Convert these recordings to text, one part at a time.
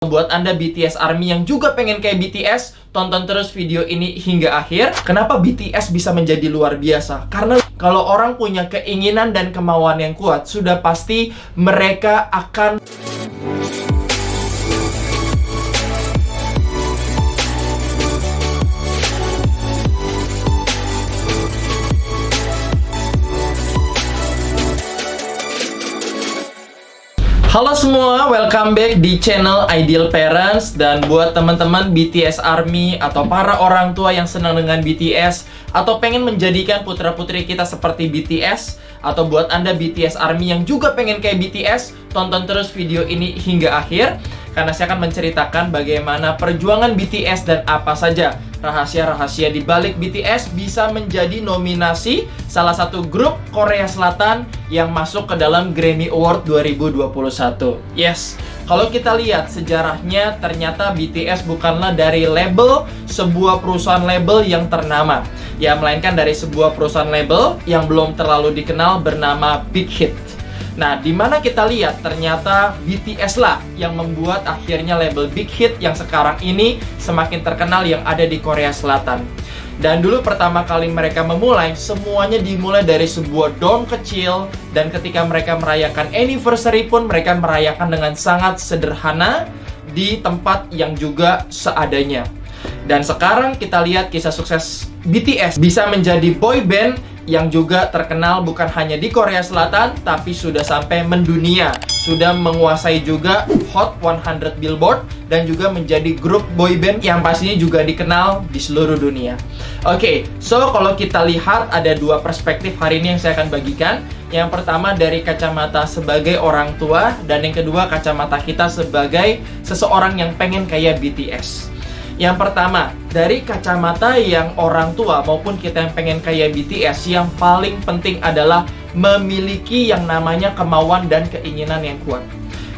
Buat Anda BTS ARMY yang juga pengen kayak BTS, tonton terus video ini hingga akhir. Kenapa BTS bisa menjadi luar biasa? Karena kalau orang punya keinginan dan kemauan yang kuat, sudah pasti mereka akan Halo semua, welcome back di channel Ideal Parents. Dan buat teman-teman BTS ARMY atau para orang tua yang senang dengan BTS atau pengen menjadikan putra-putri kita seperti BTS, atau buat Anda BTS ARMY yang juga pengen kayak BTS, tonton terus video ini hingga akhir, karena saya akan menceritakan bagaimana perjuangan BTS dan apa saja rahasia-rahasia di balik BTS bisa menjadi nominasi salah satu grup Korea Selatan yang masuk ke dalam Grammy Award 2021. Yes, kalau kita lihat sejarahnya, ternyata BTS bukanlah dari label sebuah perusahaan label yang ternama, ya, melainkan dari sebuah perusahaan label yang belum terlalu dikenal bernama Big Hit. Nah, dimana kita lihat ternyata BTS lah yang membuat akhirnya label Big Hit yang sekarang ini semakin terkenal yang ada di Korea Selatan. Dan dulu pertama kali mereka memulai, semuanya dimulai dari sebuah dorm kecil. Dan ketika mereka merayakan anniversary pun mereka merayakan dengan sangat sederhana di tempat yang juga seadanya. Dan sekarang kita lihat kisah sukses BTS bisa menjadi boy band yang juga terkenal bukan hanya di Korea Selatan, tapi sudah sampai mendunia. Sudah menguasai juga Hot 100 Billboard dan juga menjadi grup boy band yang pastinya juga dikenal di seluruh dunia. Oke, so kalau kita lihat ada dua perspektif hari ini yang saya akan bagikan. Yang pertama dari kacamata sebagai orang tua, dan yang kedua kacamata kita sebagai seseorang yang pengen kayak BTS. Yang pertama, dari kacamata yang orang tua maupun kita yang pengen kayak BTS, yang paling penting adalah memiliki yang namanya kemauan dan keinginan yang kuat.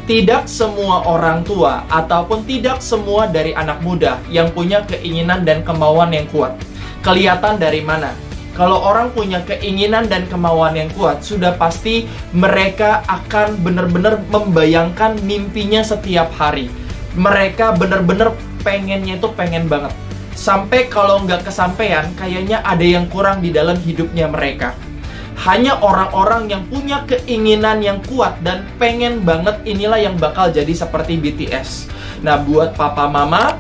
Tidak semua orang tua ataupun tidak semua dari anak muda yang punya keinginan dan kemauan yang kuat. Kelihatan dari mana? Kalau orang punya keinginan dan kemauan yang kuat, sudah pasti mereka akan benar-benar membayangkan mimpinya setiap hari. Mereka benar-benar pengennya itu pengen banget. Sampai kalau nggak kesampaian, kayaknya ada yang kurang di dalam hidupnya mereka. Hanya orang-orang yang punya keinginan yang kuat dan pengen banget, inilah yang bakal jadi seperti BTS. Nah, buat papa mama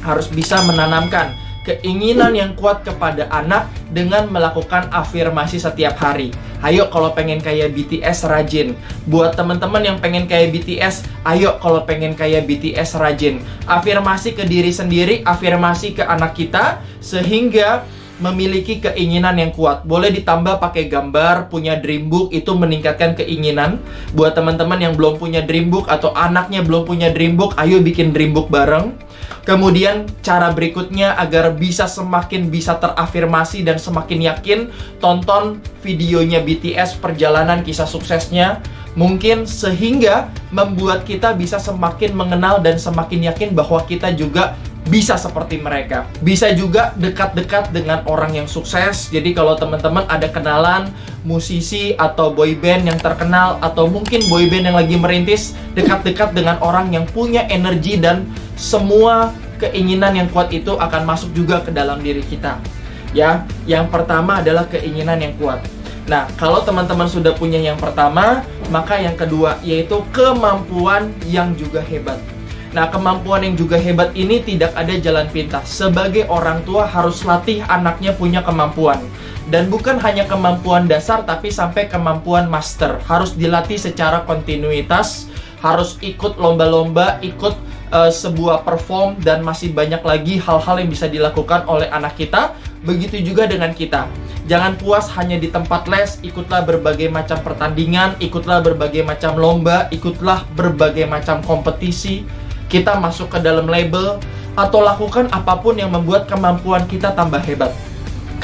harus bisa menanamkan keinginan yang kuat kepada anak dengan melakukan afirmasi setiap hari. Ayo kalau pengen kayak BTS rajin. Buat teman-teman yang pengen kayak BTS, ayo kalau pengen kayak BTS rajin. Afirmasi ke diri sendiri, afirmasi ke anak kita, sehingga memiliki keinginan yang kuat. Boleh ditambah pakai gambar, punya dream book, itu meningkatkan keinginan. Buat teman-teman yang belum punya dream book atau anaknya belum punya dream book, ayo bikin dream book bareng. Kemudian cara berikutnya agar semakin bisa terafirmasi dan semakin yakin, tonton videonya BTS, perjalanan kisah suksesnya. Mungkin sehingga membuat kita bisa semakin mengenal dan semakin yakin bahwa kita juga bisa seperti mereka. Bisa juga dekat-dekat dengan orang yang sukses. Jadi kalau teman-teman ada kenalan musisi atau boyband yang terkenal, atau mungkin boyband yang lagi merintis, dekat-dekat dengan orang yang punya energi, dan semua keinginan yang kuat itu akan masuk juga ke dalam diri kita. Ya, yang pertama adalah keinginan yang kuat. Nah, kalau teman-teman sudah punya yang pertama, maka yang kedua yaitu kemampuan yang juga hebat. Nah, kemampuan yang juga hebat ini tidak ada jalan pintas. Sebagai orang tua harus latih anaknya punya kemampuan. Dan bukan hanya kemampuan dasar, tapi sampai kemampuan master. Harus dilatih secara kontinuitas, harus ikut lomba-lomba, ikut sebuah perform, dan masih banyak lagi hal-hal yang bisa dilakukan oleh anak kita. Begitu juga dengan kita. Jangan puas hanya di tempat les, ikutlah berbagai macam pertandingan, ikutlah berbagai macam lomba, ikutlah berbagai macam kompetisi. Kita masuk ke dalam label, atau lakukan apapun yang membuat kemampuan kita tambah hebat.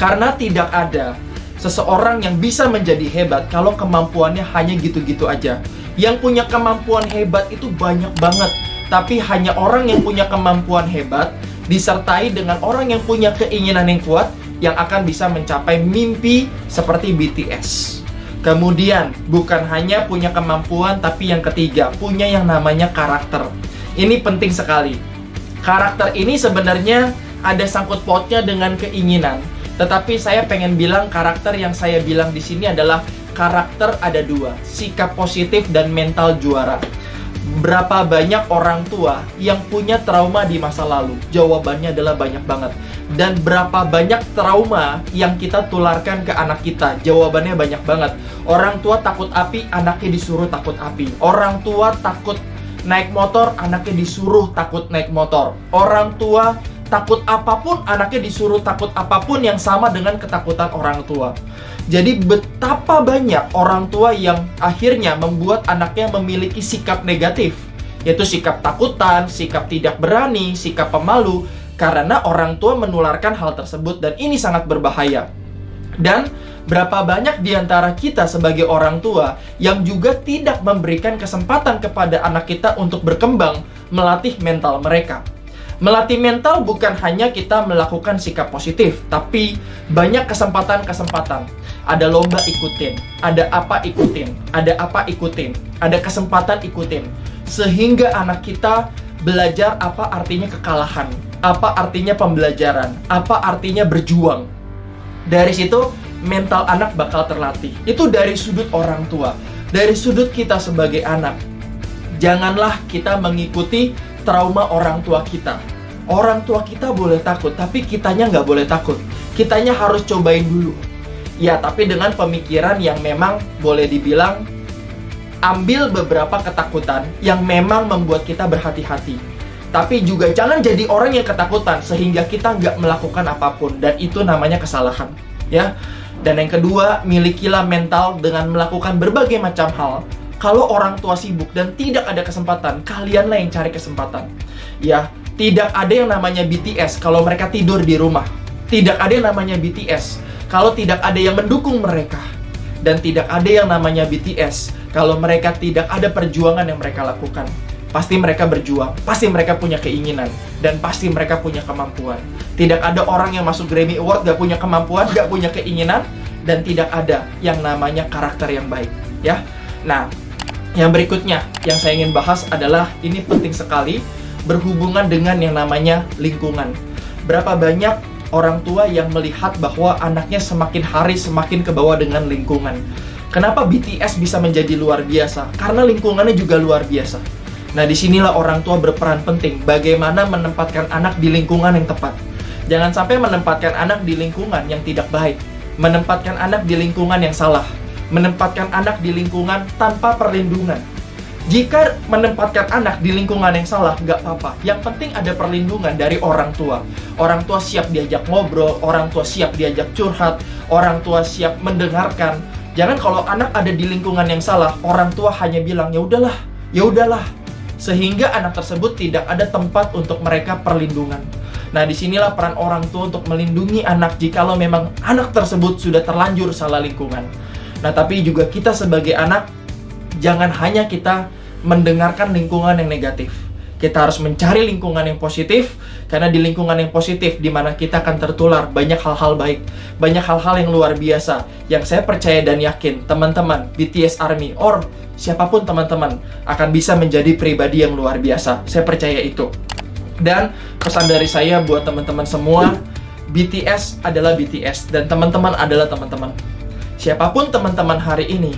Karena tidak ada seseorang yang bisa menjadi hebat kalau kemampuannya hanya gitu-gitu aja. Yang punya kemampuan hebat itu banyak banget, tapi hanya orang yang punya kemampuan hebat disertai dengan orang yang punya keinginan yang kuat yang akan bisa mencapai mimpi seperti BTS. Kemudian, bukan hanya punya kemampuan, tapi yang ketiga, punya yang namanya karakter. Ini penting sekali. Karakter ini sebenarnya ada sangkut pautnya dengan keinginan. Tetapi saya pengen bilang karakter yang saya bilang di sini adalah karakter ada dua, sikap positif dan mental juara. Berapa banyak orang tua yang punya trauma di masa lalu? Jawabannya adalah banyak banget. Dan berapa banyak trauma yang kita tularkan ke anak kita? Jawabannya banyak banget. Orang tua takut api, anaknya disuruh takut api. Orang tua takut naik motor, anaknya disuruh takut naik motor. Orang tua takut apapun, anaknya disuruh takut apapun yang sama dengan ketakutan orang tua. Jadi betapa banyak orang tua yang akhirnya membuat anaknya memiliki sikap negatif, yaitu sikap takutan, sikap tidak berani, sikap pemalu, karena orang tua menularkan hal tersebut, dan ini sangat berbahaya. Dan berapa banyak di antara kita sebagai orang tua yang juga tidak memberikan kesempatan kepada anak kita untuk berkembang, melatih mental mereka. Melatih mental bukan hanya kita melakukan sikap positif, tapi banyak kesempatan-kesempatan. Ada lomba ikutin, ada apa ikutin, ada apa ikutin, ada kesempatan ikutin. Sehingga anak kita belajar apa artinya kekalahan, apa artinya pembelajaran, apa artinya berjuang. Dari situ mental anak bakal terlatih. Itu dari sudut orang tua. Dari sudut kita sebagai anak, janganlah kita mengikuti trauma orang tua kita. Orang tua kita boleh takut, tapi kitanya nggak boleh takut. Kitanya harus cobain dulu. Ya, tapi dengan pemikiran yang memang boleh dibilang ambil beberapa ketakutan yang memang membuat kita berhati-hati. Tapi juga jangan jadi orang yang ketakutan sehingga kita nggak melakukan apapun, dan itu namanya kesalahan, ya. Dan yang kedua, milikilah mental dengan melakukan berbagai macam hal. Kalau orang tua sibuk dan tidak ada kesempatan, kalianlah yang cari kesempatan. Ya, tidak ada yang namanya BTS kalau mereka tidur di rumah. Tidak ada yang namanya BTS kalau tidak ada yang mendukung mereka. Dan tidak ada yang namanya BTS kalau mereka tidak ada perjuangan yang mereka lakukan. Pasti mereka berjuang, pasti mereka punya keinginan, dan pasti mereka punya kemampuan. Tidak ada orang yang masuk Grammy Award gak punya kemampuan, gak punya keinginan, dan tidak ada yang namanya karakter yang baik, ya. Nah, yang berikutnya yang saya ingin bahas adalah, ini penting sekali, berhubungan dengan yang namanya lingkungan. Berapa banyak orang tua yang melihat bahwa anaknya semakin hari semakin ke bawah dengan lingkungan. Kenapa BTS bisa menjadi luar biasa? Karena lingkungannya juga luar biasa. Nah, disinilah orang tua berperan penting. Bagaimana menempatkan anak di lingkungan yang tepat. Jangan sampai menempatkan anak di lingkungan yang tidak baik. Menempatkan anak di lingkungan yang salah. Menempatkan anak di lingkungan tanpa perlindungan. Jika menempatkan anak di lingkungan yang salah, nggak apa-apa. Yang penting ada perlindungan dari orang tua. Orang tua siap diajak ngobrol, orang tua siap diajak curhat, orang tua siap mendengarkan. Jangan kalau anak ada di lingkungan yang salah, orang tua hanya bilang, ya udahlah. Sehingga anak tersebut tidak ada tempat untuk mereka perlindungan. Nah, disinilah peran orang tua untuk melindungi anak jikalau memang anak tersebut sudah terlanjur salah lingkungan. Nah, tapi juga kita sebagai anak, jangan hanya kita mendengarkan lingkungan yang negatif. Kita harus mencari lingkungan yang positif, karena di lingkungan yang positif di mana kita akan tertular banyak hal-hal baik, banyak hal-hal yang luar biasa yang saya percaya dan yakin teman-teman BTS Army or siapapun teman-teman akan bisa menjadi pribadi yang luar biasa. Saya percaya itu. Dan pesan dari saya buat teman-teman semua, BTS adalah BTS dan teman-teman adalah teman-teman. Siapapun teman-teman hari ini,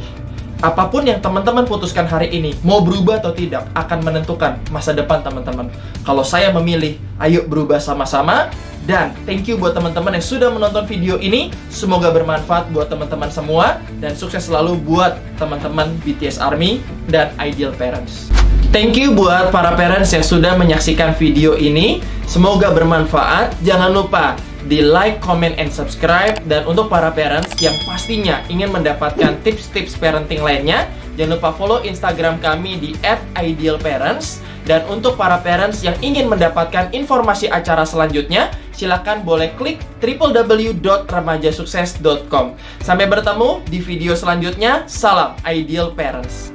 apapun yang teman-teman putuskan hari ini, mau berubah atau tidak, akan menentukan masa depan teman-teman. Kalau saya memilih, ayo berubah sama-sama. Dan thank you buat teman-teman yang sudah menonton video ini. Semoga bermanfaat buat teman-teman semua. Dan sukses selalu buat teman-teman BTS Army dan Ideal Parents. Thank you buat para parents yang sudah menyaksikan video ini. Semoga bermanfaat. Jangan lupa di like, comment, and subscribe. Dan untuk para parents yang pastinya ingin mendapatkan tips-tips parenting lainnya, jangan lupa follow Instagram kami di @idealparents. Dan untuk para parents yang ingin mendapatkan informasi acara selanjutnya, silakan boleh klik www.remajasukses.com. Sampai bertemu di video selanjutnya. Salam Ideal Parents.